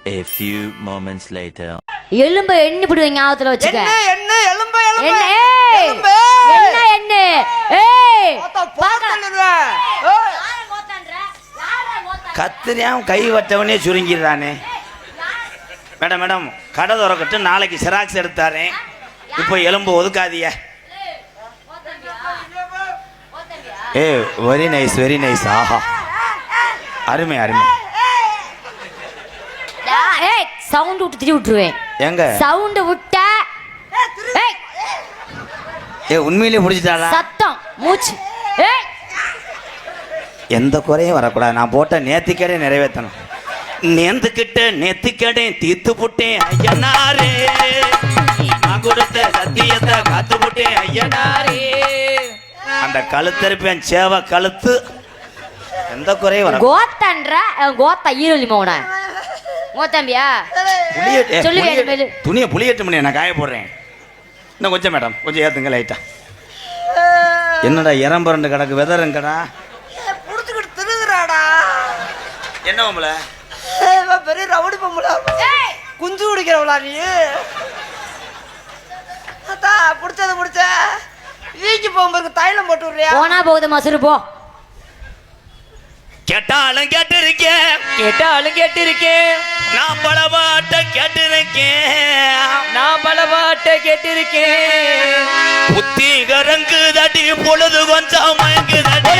A few moments later. எலும்பை எண்ணி பிடுவீங்க ஞாபகத்துல வச்சுக்க. என்ன எலும்பு என்ன எலும்பு என்ன என்ன ஏய் கத்திரியாம் கை வட்டவனே சுருங்கிடுறானே. மேடம் மேடம் கடை திறக்கட்டு, நாளைக்கு சிராக்ஸ் எடுத்தாரேன். இப்போ எலும்பு ஒதுக்காதிய. ஏ வெரி நைஸ் வெரி நைஸ். ஆஹா அருமை அருமை. ஏய் சவுண்ட் விட்டு திரி விட்டுருவேன். எங்க சவுண்ட் விட்ட ஏய் ஏ உண்மையிலேயே பிடிச்சிட்டாளா? சத்தம் மூச்சு. ஏய் எந்த குறையும் வரக்கூடாது. நான் போட்ட நேத்திக்கடை நிறைவேற்றணும். நேர்ந்துக்கிட்ட நேத்திக்கடை தீர்த்து புட்டேன் ஐயனாரே, நான் கொடுத்த சத்தியத்தை காத்து புட்டேன் ஐயனாரே. அந்த கழுத்தருப்பேன் சேவை கழுத்து. எந்த குறையும் வர கோத்தன்ற கோத்தா ஈரொலி மோன கோத்தம்பியா சொல்லு. துணியை புளியட்டு மணி நான் காய போடுறேன். இன்னும் கொஞ்சம் மேடம் கொஞ்சம் ஏற்றுங்க லைட்டா. என்னடா இரம்பரண்டு கிடக்கு வெதருங்கடா. புடிச்சுக்கிட்டு திருதுறாடா. என்ன பொம்பள பெரிய ரவுடி பொம்பளை குஞ்சு குடிக்கிறவளா நீ? அத்தா புடிச்சது புடிச்ச வீக்கி போகும்போது தைலம் போட்டு விடுறியா? போனா போகுது மசுரு போ. கேட்டாலும் கேட்டிருக்கேன் கேட்டாலும் கேட்டிருக்கேன், நான் பல பாட்ட கேட்டிருக்கேன், நான் பல பாட்டை கேட்டிருக்கேன். புத்தி கரங்கு தட்டி பொழுது கொஞ்சம் மயங்கு தட்டி